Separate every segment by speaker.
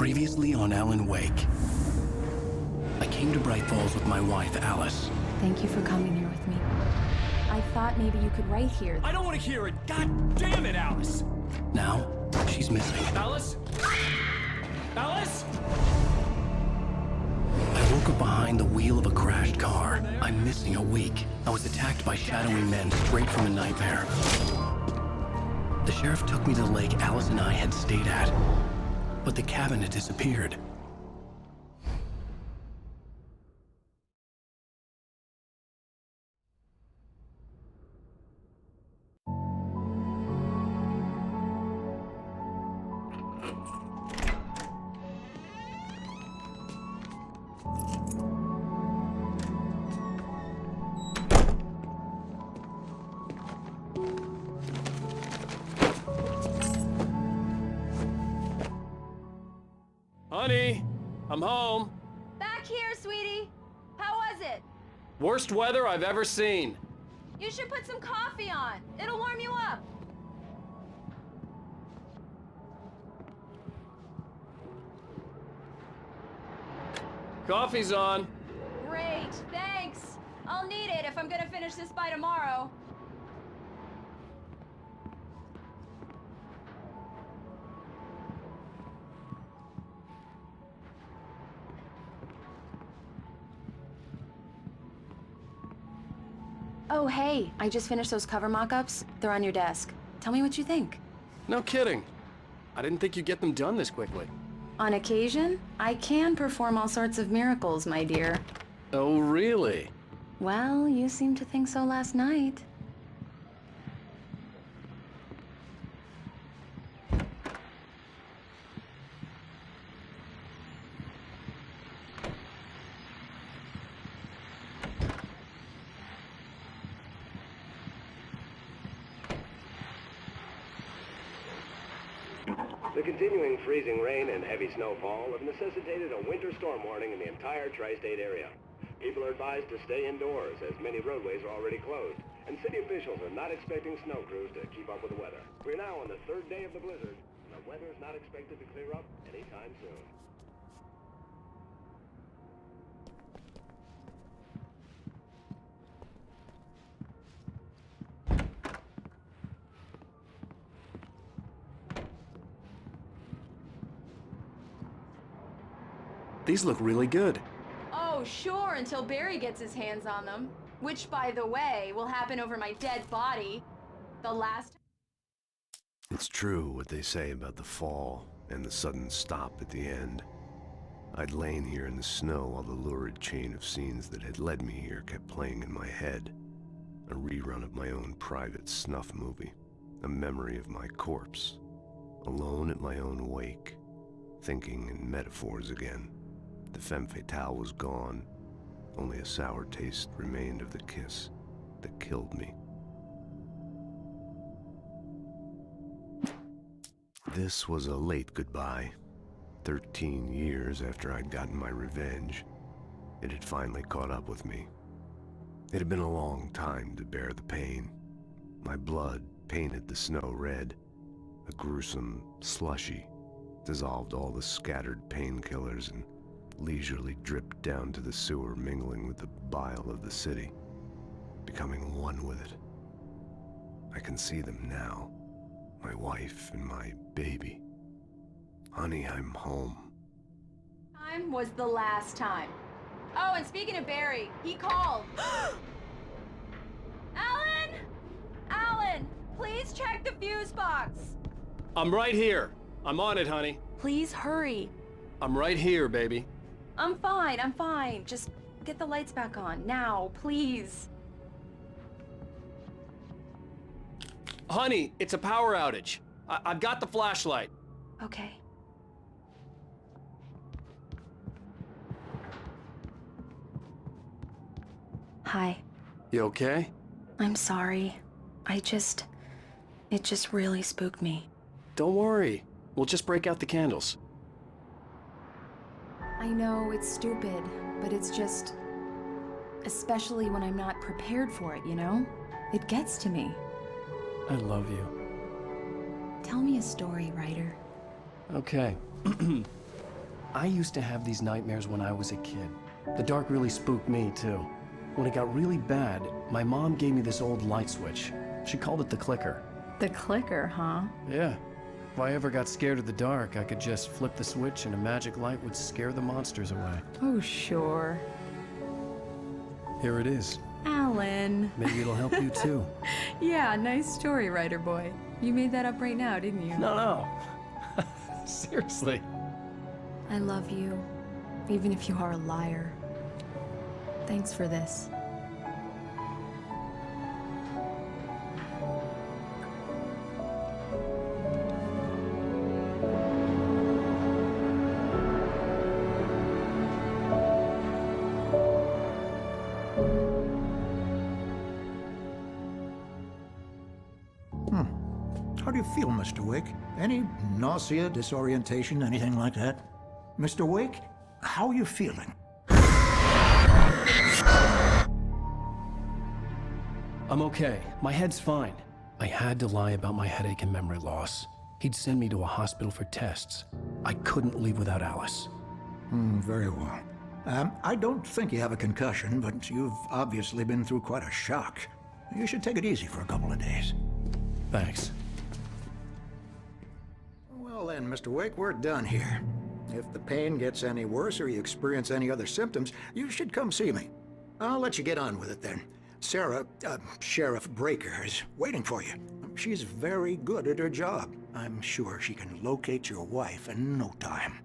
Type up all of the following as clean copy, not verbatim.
Speaker 1: Previously on Alan Wake. I came to Bright Falls with my wife, Alice.
Speaker 2: Thank you for coming here with me. I thought maybe you could write here.
Speaker 3: I don't want to hear it! God damn it, Alice!
Speaker 1: Now, she's missing.
Speaker 3: Alice? Alice?
Speaker 1: I woke up behind the wheel of a crashed car. I'm missing a week. I was attacked by shadowy men straight from a nightmare. The sheriff took me to the lake Alice and I had stayed at, but the cabin had disappeared.
Speaker 3: Honey, I'm home.
Speaker 4: Back here, sweetie. How was it?
Speaker 3: Worst weather I've ever seen.
Speaker 4: You should put some coffee on. It'll warm you up.
Speaker 3: Coffee's on.
Speaker 4: Great, thanks. I'll need it if I'm gonna finish this by tomorrow.
Speaker 2: Oh, hey, I just finished those cover mock-ups. They're on your desk. Tell me what you think.
Speaker 3: No kidding. I didn't think you'd get them done this quickly.
Speaker 2: On occasion, I can perform all sorts of miracles, my dear.
Speaker 3: Oh, really?
Speaker 2: Well, you seemed to think so last night.
Speaker 5: The continuing freezing rain and heavy snowfall have necessitated a winter storm warning in the entire tri-state area. People are advised to stay indoors as many roadways are already closed, and city officials are not expecting snow crews to keep up with the weather. We're now on the third day of the blizzard, and the weather is not expected to clear up anytime soon.
Speaker 3: These look really good.
Speaker 4: Oh, sure, until Barry gets his hands on them. Which, by the way, will happen over my dead body. The last...
Speaker 6: It's true what they say about the fall and the sudden stop at the end. I'd lain here in the snow while the lurid chain of scenes that had led me here kept playing in my head. A rerun of my own private snuff movie. A memory of my corpse. Alone at my own wake. Thinking in metaphors again. The femme fatale was gone. Only a sour taste remained of the kiss that killed me. This was a late goodbye. 13 years after I'd gotten my revenge, it had finally caught up with me. It had been a long time to bear the pain. My blood painted the snow red, a gruesome slushy, dissolved all the scattered painkillers and leisurely dripped down to the sewer, mingling with the bile of the city, becoming one with it. I can see them now, my wife and my baby. Honey, I'm home.
Speaker 4: time was the last time. Oh, and speaking of Barry, he called. Alan! Alan, please check the fuse box.
Speaker 3: I'm right here. I'm on it, honey.
Speaker 2: Please hurry.
Speaker 3: I'm right here, baby.
Speaker 2: I'm fine. Just get the lights back on, now, please.
Speaker 3: Honey, it's a power outage. I've got the flashlight.
Speaker 2: Okay. Hi.
Speaker 3: You okay?
Speaker 2: I'm sorry. It just really spooked me.
Speaker 3: Don't worry. We'll just break out the candles.
Speaker 2: I know it's stupid, but it's just... especially when I'm not prepared for it, you know? It gets to me.
Speaker 3: I love you.
Speaker 2: Tell me a story, writer.
Speaker 3: Okay.
Speaker 1: I used to have these nightmares when I was a kid. The dark really spooked me, too. When it got really bad, my mom gave me this old light switch. She called it the clicker.
Speaker 2: The clicker, huh?
Speaker 1: Yeah. If I ever got scared of the dark, I could just flip the switch and a magic light would scare the monsters away.
Speaker 2: Oh, sure.
Speaker 1: Here it is.
Speaker 2: Alan.
Speaker 1: Maybe it'll help you, too.
Speaker 2: Yeah, nice story, writer boy. You made that up right now, didn't you?
Speaker 1: No. Seriously.
Speaker 2: I love you, even if you are a liar. Thanks for this.
Speaker 7: How do you feel, Mr. Wake? Any nausea, disorientation, anything like that? Mr. Wake, how are you feeling?
Speaker 1: I'm okay. My head's fine. I had to lie about my headache and memory loss. He'd send me to a hospital for tests. I couldn't leave without Alice.
Speaker 7: Very well. I don't think you have a concussion, but you've obviously been through quite a shock. You should take it easy for a couple of days.
Speaker 1: Thanks.
Speaker 7: Well then, Mr. Wake, we're done here. If the pain gets any worse or you experience any other symptoms, you should come see me. I'll let you get on with it then. Sarah, Sheriff Breaker, is waiting for you. She's very good at her job. I'm sure she can locate your wife in no time.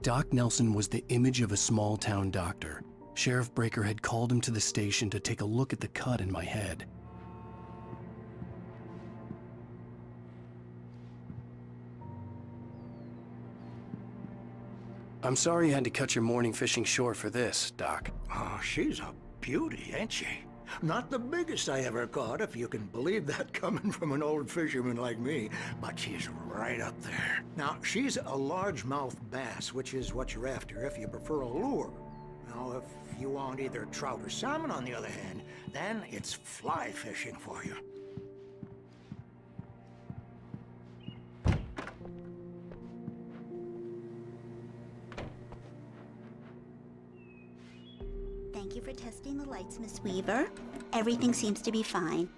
Speaker 1: Doc Nelson was the image of a small-town doctor. Sheriff Breaker had called him to the station to take a look at the cut in my head. I'm sorry you had to cut your morning fishing short for this, Doc.
Speaker 7: Oh, she's a beauty, ain't she? Not the biggest I ever caught, if you can believe that coming from an old fisherman like me, but she's right up there. Now, she's a largemouth bass, which is what you're after if you prefer a lure. Now, if you want either trout or salmon, on the other hand, then it's fly fishing for you.
Speaker 8: Thank you for testing the lights, Miss Weaver. Everything seems to be fine.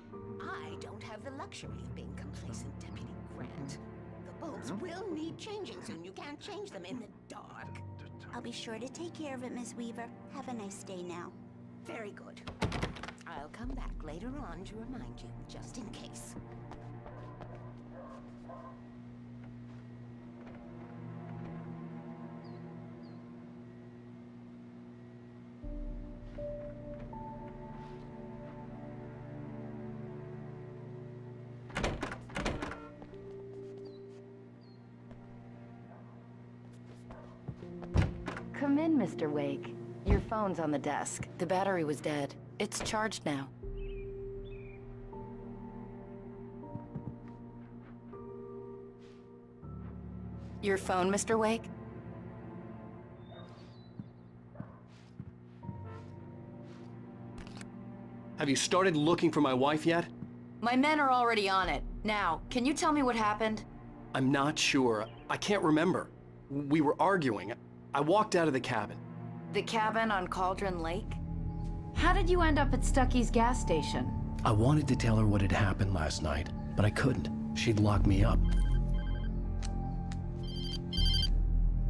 Speaker 9: I don't have the luxury of being complacent, Deputy Grant. The bulbs will need changing soon. You can't change them in the dark.
Speaker 8: I'll be sure to take care of it, Miss Weaver. Have a nice day now.
Speaker 9: Very good. I'll come back later on to remind you, just in case.
Speaker 10: Come in, Mr. Wake. Your phone's on the desk. The battery was dead. It's charged now. Your phone, Mr. Wake?
Speaker 3: Have you started looking for my wife yet?
Speaker 10: My men are already on it. Now, can you tell me what happened?
Speaker 3: I'm not sure. I can't remember. We were arguing. I walked out of the cabin.
Speaker 10: The cabin on Cauldron Lake?
Speaker 2: How did you end up at Stucky's gas station?
Speaker 1: I wanted to tell her what had happened last night, but I couldn't. She'd lock me up.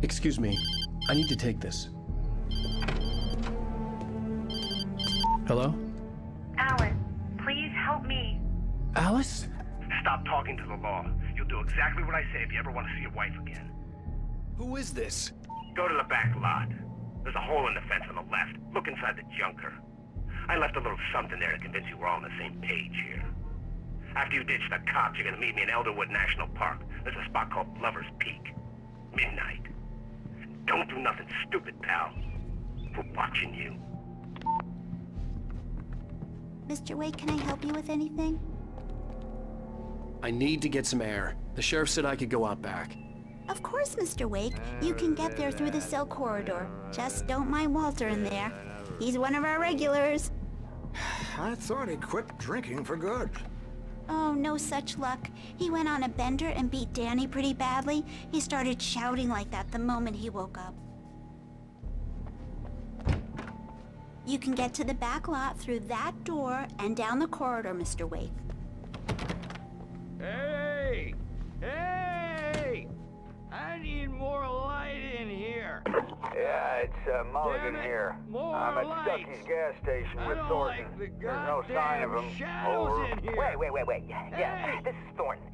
Speaker 1: Excuse me. I need to take this. Hello?
Speaker 11: Alan, please help me.
Speaker 1: Alice?
Speaker 5: Stop talking to the law. You'll do exactly what I say if you ever want to see your wife again.
Speaker 1: Who is this?
Speaker 5: Go to the back lot. There's a hole in the fence on the left. Look inside the junker. I left a little something there to convince you we're all on the same page here. After you ditch the cops, you're gonna meet me in Elderwood National Park. There's a spot called Lover's Peak. Midnight. Don't do nothing stupid, pal. We're watching you.
Speaker 8: Mr. Wake, can I help you with anything?
Speaker 3: I need to get some air. The sheriff said I could go out back.
Speaker 8: Of course, Mr. Wake. You can get there through the cell corridor. Just don't mind Walter in there. He's one of our regulars.
Speaker 7: I thought he quit drinking for good.
Speaker 8: Oh, no such luck. He went on a bender and beat Danny pretty badly. He started shouting like that the moment he woke up. You can get to the back lot through that door and down the corridor, Mr. Wake.
Speaker 12: Hey! Hey! I need more light in here.
Speaker 13: Yeah, it's Mulligan here. I'm at
Speaker 12: lights.
Speaker 13: Stucky's gas station with
Speaker 12: don't
Speaker 13: Thornton.
Speaker 12: like the
Speaker 13: There's no sign of him.
Speaker 12: shadows
Speaker 13: Over.
Speaker 12: in here.
Speaker 13: Wait. Yeah, this is Thornton.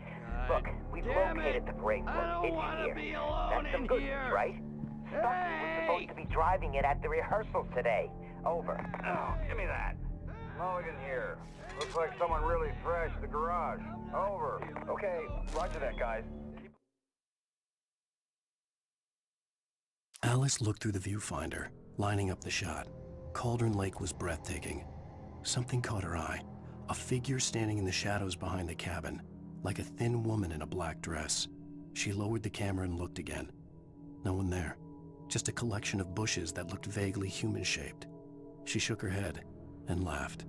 Speaker 13: Look, we've
Speaker 12: damn
Speaker 13: located
Speaker 12: it.
Speaker 13: the brake.
Speaker 12: I don't
Speaker 13: It's
Speaker 12: wanna
Speaker 13: here.
Speaker 12: be alone
Speaker 13: That's some
Speaker 12: in
Speaker 13: good
Speaker 12: here.
Speaker 13: news, right? Stucky was supposed to be driving it at the rehearsal today. Over. Oh, give me that. Mulligan here. Looks like someone really thrashed the garage. Over. Okay, roger that, guys.
Speaker 1: Alice looked through the viewfinder, lining up the shot. Cauldron Lake was breathtaking. Something caught her eye. A figure standing in the shadows behind the cabin, like a thin woman in a black dress. She lowered the camera and looked again. No one there. Just a collection of bushes that looked vaguely human-shaped. She shook her head and laughed.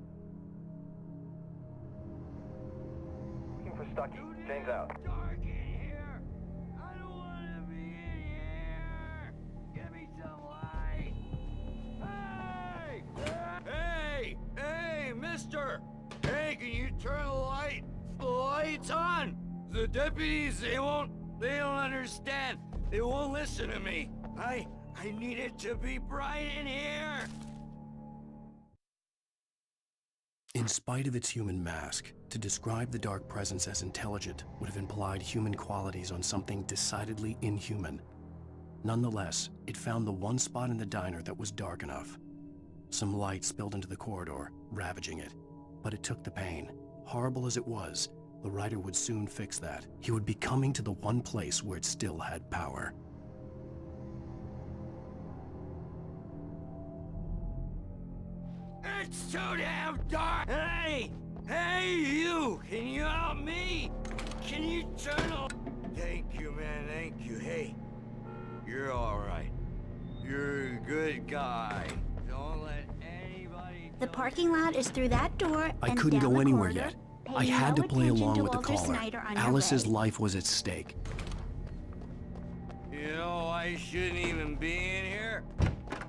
Speaker 13: Looking for Stucky. James out.
Speaker 12: Dark in here. I don't want to be in here. Give me some light. Hey, mister. Hey, can you turn the lights on? The deputies, they don't understand. They won't listen to me. I need it to be bright in here.
Speaker 1: In spite of its human mask, to describe the dark presence as intelligent would have implied human qualities on something decidedly inhuman. Nonetheless, it found the one spot in the diner that was dark enough. Some light spilled into the corridor, ravaging it. But it took the pain. Horrible as it was, the writer would soon fix that. He would be coming to the one place where it still had power.
Speaker 12: It's too damn dark! Hey, you! Can you help me? Can you turn on? Thank you, man, thank you. Hey, you're all right. You're a good guy. Don't let anybody...
Speaker 8: The parking lot is through that door
Speaker 1: I
Speaker 8: and
Speaker 1: couldn't
Speaker 8: down
Speaker 1: go
Speaker 8: the
Speaker 1: anywhere
Speaker 8: corridor.
Speaker 1: yet.
Speaker 8: Pay
Speaker 1: I had
Speaker 8: no
Speaker 1: to play
Speaker 8: attention
Speaker 1: along
Speaker 8: to
Speaker 1: with the
Speaker 8: Walter
Speaker 1: caller.
Speaker 8: Snyder on your
Speaker 1: Alice's
Speaker 8: way.
Speaker 1: life was at stake.
Speaker 12: You know, I shouldn't even be in here.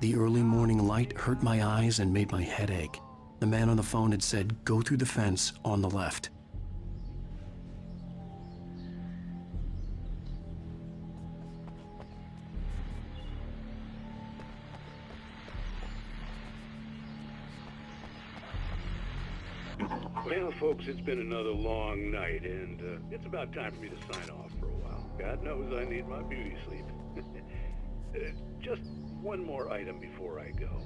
Speaker 1: The early morning light hurt my eyes and made my head ache. The man on the phone had said, "Go through the fence on the left."
Speaker 5: Well, folks, it's been another long night, and it's about time for me to sign off for a while. God knows I need my beauty sleep. Just one more item before I go.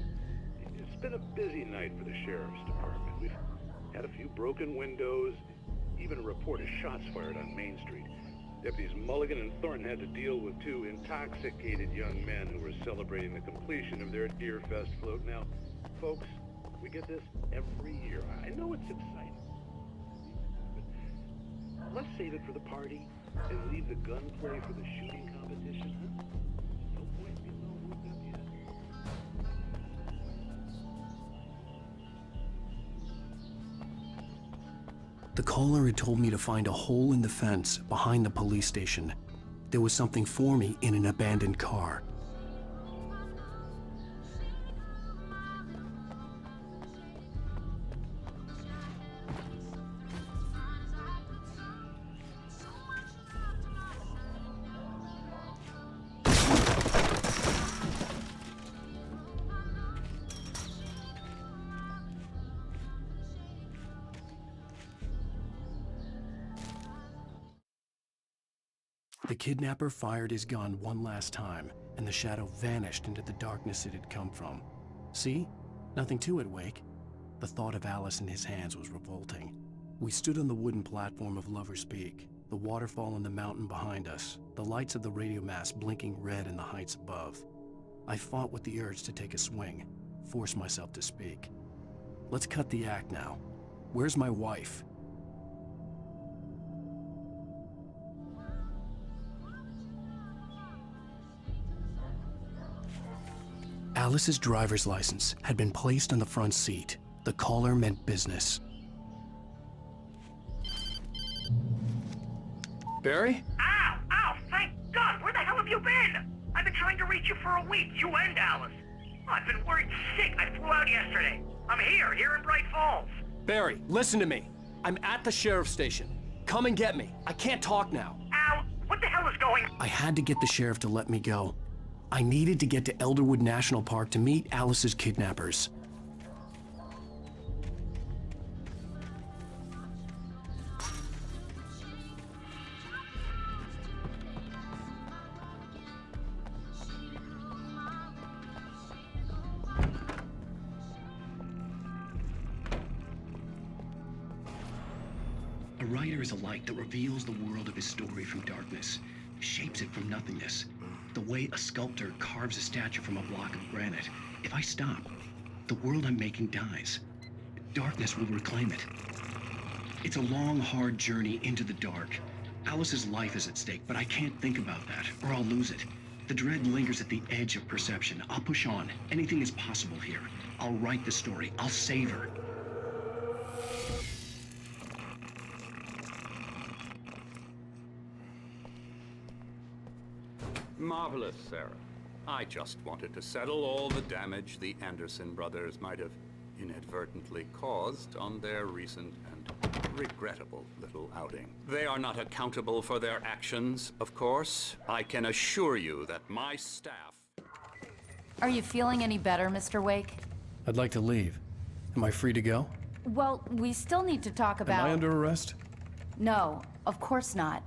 Speaker 5: It's been a busy night for the Sheriff's Department. We've had a few broken windows, even a report of shots fired on Main Street. Deputies Mulligan and Thornton had to deal with two intoxicated young men who were celebrating the completion of their Deer Fest float. Now, folks, we get this every year. I know it's exciting. But let's save it for the party and leave the gunplay for the shooting competition, huh? No point in getting all worked up yet.
Speaker 1: The caller had told me to find a hole in the fence behind the police station. There was something for me in an abandoned car. The kidnapper fired his gun one last time, and the shadow vanished into the darkness it had come from. See? Nothing to it, Wake. The thought of Alice in his hands was revolting. We stood on the wooden platform of Lover's Peak, the waterfall on the mountain behind us, the lights of the radio mast blinking red in the heights above. I fought with the urge to take a swing, force myself to speak. Let's cut the act now. Where's my wife? Alice's driver's license had been placed on the front seat. The caller meant business.
Speaker 3: Barry?
Speaker 11: Ow! Thank God! Where the hell have you been? I've been trying to reach you for a week, you and Alice. I've been worried sick. I flew out yesterday. I'm here in Bright Falls.
Speaker 3: Barry, listen to me. I'm at the sheriff's station. Come and get me. I can't talk now.
Speaker 11: Al, what the hell is going...
Speaker 1: I had to get the sheriff to let me go. I needed to get to Elderwood National Park to meet Alice's kidnappers. A writer is a light that reveals the world of his story from darkness, shapes it from nothingness. The way a sculptor carves a statue from a block of granite. If I stop, the world I'm making dies. Darkness will reclaim it. It's a long, hard journey into the dark. Alice's life is at stake, but I can't think about that, or I'll lose it. The dread lingers at the edge of perception. I'll push on. Anything is possible here. I'll write the story. I'll save her.
Speaker 14: Marvelous, Sarah. I just wanted to settle all the damage the Anderson brothers might have inadvertently caused on their recent and regrettable little outing. They are not accountable for their actions, of course. I can assure you that my staff...
Speaker 10: Are you feeling any better, Mr. Wake?
Speaker 1: I'd like to leave. Am I free to go?
Speaker 10: Well, we still need to talk about...
Speaker 1: Am I under arrest?
Speaker 10: No, of course not.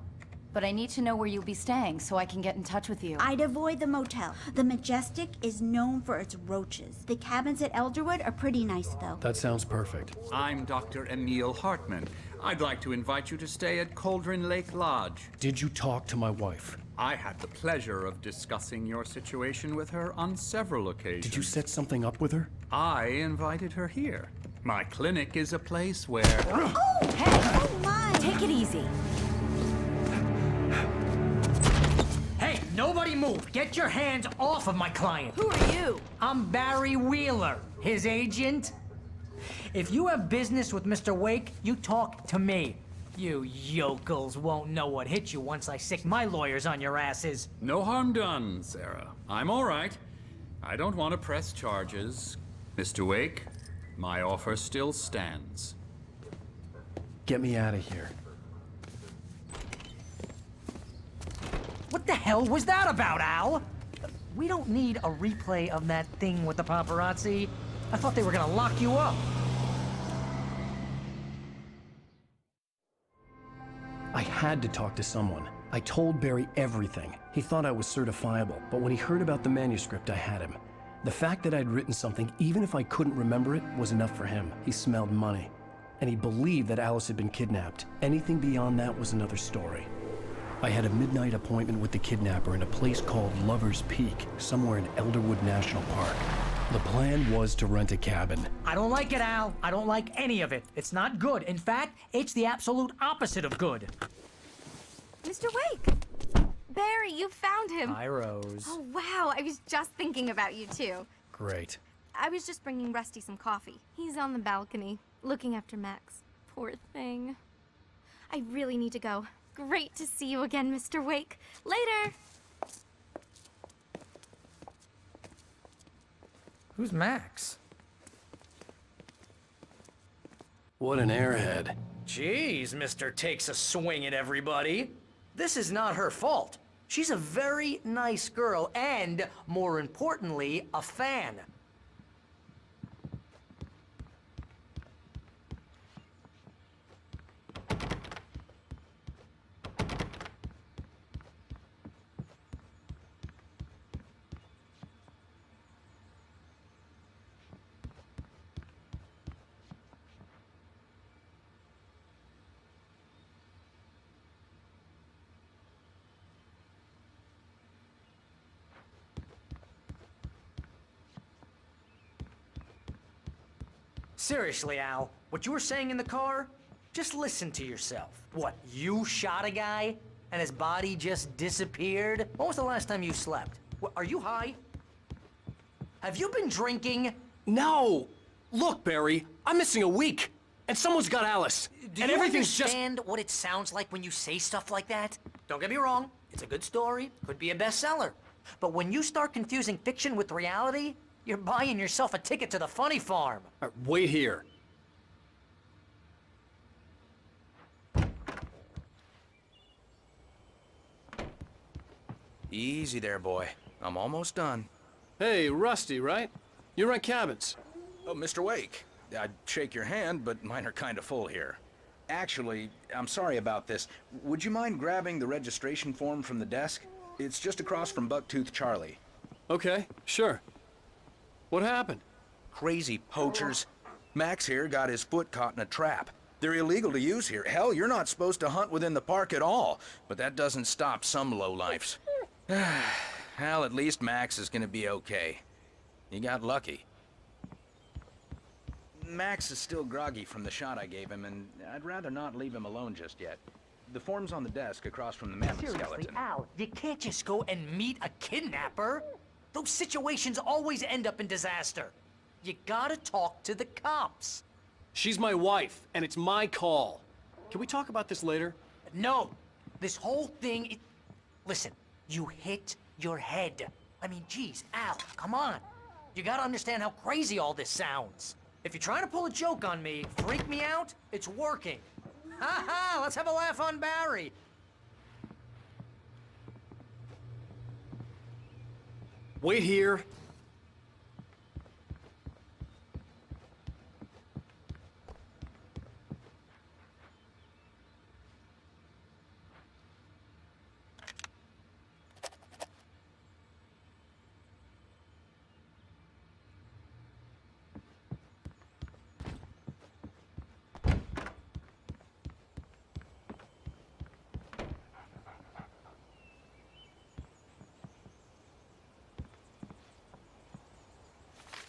Speaker 10: But I need to know where you'll be staying so I can get in touch with you.
Speaker 8: I'd avoid the motel. The Majestic is known for its roaches. The cabins at Elderwood are pretty nice, though.
Speaker 1: That sounds perfect.
Speaker 14: I'm Dr. Emil Hartman. I'd like to invite you to stay at Cauldron Lake Lodge.
Speaker 1: Did you talk to my wife?
Speaker 14: I had the pleasure of discussing your situation with her on several occasions.
Speaker 1: Did you set something up with her?
Speaker 14: I invited her here. My clinic is a place where...
Speaker 8: Oh, hey! Oh, my!
Speaker 10: Take it easy.
Speaker 15: Hey, nobody move! Get your hands off of my client!
Speaker 9: Who are you?
Speaker 15: I'm Barry Wheeler, his agent. If you have business with Mr. Wake, you talk to me. You yokels won't know what hit you once I sick my lawyers on your asses.
Speaker 14: No harm done, Sarah. I'm all right. I don't want to press charges. Mr. Wake, my offer still stands.
Speaker 1: Get me out of here.
Speaker 15: What the hell was that about, Al? We don't need a replay of that thing with the paparazzi. I thought they were gonna lock you up.
Speaker 1: I had to talk to someone. I told Barry everything. He thought I was certifiable, but when he heard about the manuscript, I had him. The fact that I'd written something, even if I couldn't remember it, was enough for him. He smelled money. And he believed that Alice had been kidnapped. Anything beyond that was another story. I had a midnight appointment with the kidnapper in a place called Lover's Peak, somewhere in Elderwood National Park. The plan was to rent a cabin.
Speaker 15: I don't like it, Al. I don't like any of it. It's not good. In fact, it's the absolute opposite of good.
Speaker 16: Mr. Wake! Barry, you found him.
Speaker 15: Hi, Rose.
Speaker 16: Oh, wow. I was just thinking about you, too.
Speaker 1: Great.
Speaker 16: I was just bringing Rusty some coffee. He's on the balcony, looking after Max. Poor thing. I really need to go. Great to see you again, Mr. Wake. Later!
Speaker 15: Who's Max?
Speaker 1: What an airhead.
Speaker 15: Jeez, Mr. Takes a swing at everybody. This is not her fault. She's a very nice girl and, more importantly, a fan. Seriously, Al, what you were saying in the car? Just listen to yourself. What, you shot a guy and his body just disappeared? When was the last time you slept? What, are you high? Have you been drinking?
Speaker 3: No! Look, Barry, I'm missing a week, and someone's got Alice.
Speaker 15: Do
Speaker 3: and
Speaker 15: you
Speaker 3: everything's
Speaker 15: understand what it sounds like when you say stuff like that? Don't get me wrong, it's a good story, could be a bestseller. But when you start confusing fiction with reality, You're buying yourself a ticket to the funny farm.
Speaker 3: Wait here.
Speaker 17: Easy there, boy. I'm almost done.
Speaker 3: Hey, Rusty, right? You rent cabins.
Speaker 17: Oh, Mr. Wake. I'd shake your hand, but mine are kind of full here. Actually, I'm sorry about this. Would you mind grabbing the registration form from the desk? It's just across from Bucktooth Charlie.
Speaker 3: Okay, sure. What happened?
Speaker 17: Crazy poachers. Max here got his foot caught in a trap. They're illegal to use here. Hell, you're not supposed to hunt within the park at all. But that doesn't stop some lowlifes. Well, at least Max is gonna be okay. He got lucky. Max is still groggy from the shot I gave him, and I'd rather not leave him alone just yet. The form's on the desk across from the mammoth
Speaker 15: Seriously,
Speaker 17: skeleton.
Speaker 15: Al, you can't just go and meet a kidnapper. Those situations always end up in disaster. You gotta talk to the cops.
Speaker 3: She's my wife, and it's my call. Can we talk about this later?
Speaker 15: No. This whole thing, listen, you hit your head. I mean, geez, Al, come on. You gotta understand how crazy all this sounds. If you're trying to pull a joke on me, freak me out, it's working. Ha ha, let's have a laugh on Barry.
Speaker 3: Wait here.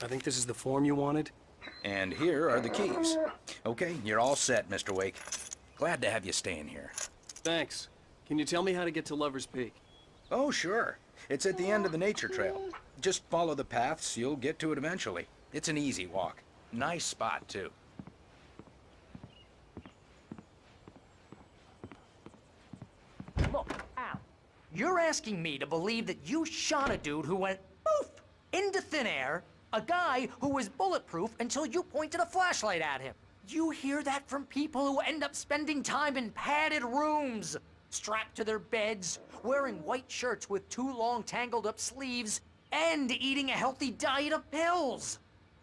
Speaker 3: I think this is the form you wanted.
Speaker 17: And here are the keys. Okay, you're all set, Mr. Wake. Glad to have you staying here.
Speaker 3: Thanks. Can you tell me how to get to Lover's Peak?
Speaker 17: Oh, sure. It's at the end of the nature trail. Just follow the paths, you'll get to it eventually. It's an easy walk. Nice spot, too.
Speaker 15: Look, Al, you're asking me to believe that you shot a dude who went poof into thin air, a guy who was bulletproof until you pointed a flashlight at him. You hear that from people who end up spending time in padded rooms, strapped to their beds, wearing white shirts with too long tangled up sleeves, and eating a healthy diet of pills.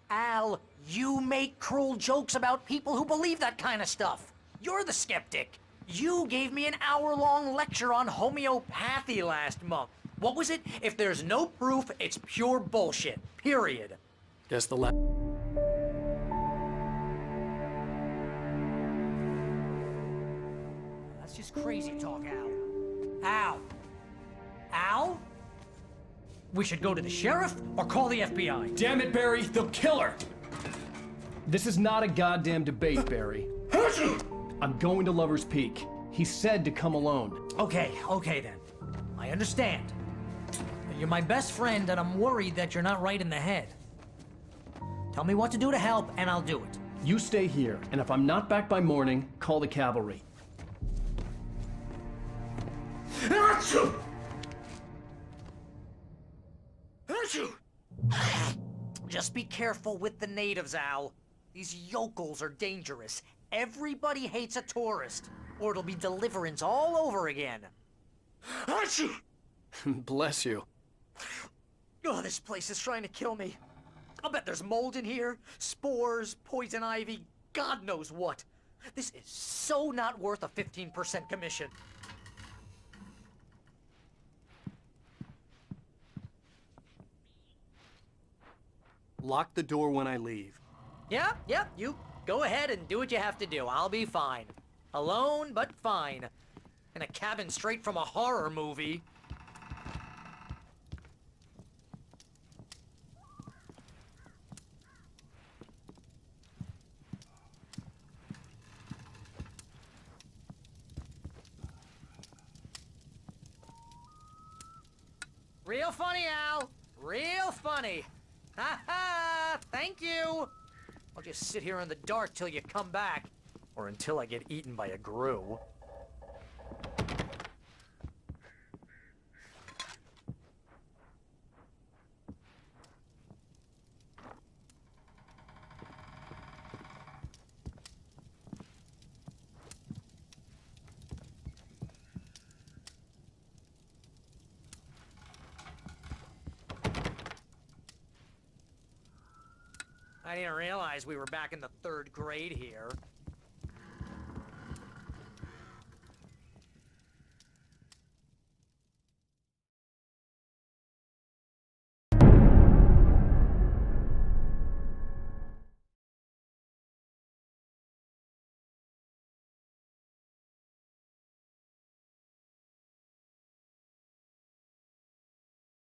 Speaker 15: Al, you make cruel jokes about people who believe that kind of stuff. You're the skeptic. You gave me an hour-long lecture on homeopathy last month. What was it? If there's no proof, it's pure bullshit. Period.
Speaker 3: Guess the
Speaker 15: That's just crazy talk, Al. Al? Al? We should go to the sheriff or call the FBI.
Speaker 18: Damn it, Barry, they'll kill her! This is not a goddamn debate, Barry. I'm going to Lover's Peak. He said to come alone.
Speaker 15: Okay then. I understand. You're my best friend, and I'm worried that you're not right in the head. Tell me what to do to help, and I'll do it.
Speaker 18: You stay here, and if I'm not back by morning, call the cavalry.
Speaker 15: Achoo! Just be careful with the natives, Al. These yokels are dangerous. Everybody hates a tourist, or it'll be Deliverance all over again. Achoo!
Speaker 3: Bless you.
Speaker 15: Oh, this place is trying to kill me. I'll bet there's mold in here, spores, poison ivy, God knows what. This is so not worth a 15% commission.
Speaker 3: Lock the door when I leave.
Speaker 15: Yeah, you go ahead and do what you have to do. I'll be fine. Alone, but fine. In a cabin straight from a horror movie. Real funny, Al. Real funny. Ha ha! Thank you! I'll just sit here in the dark till you come back. Or until I get eaten by a grue. I didn't realize we were back in the 3rd grade here.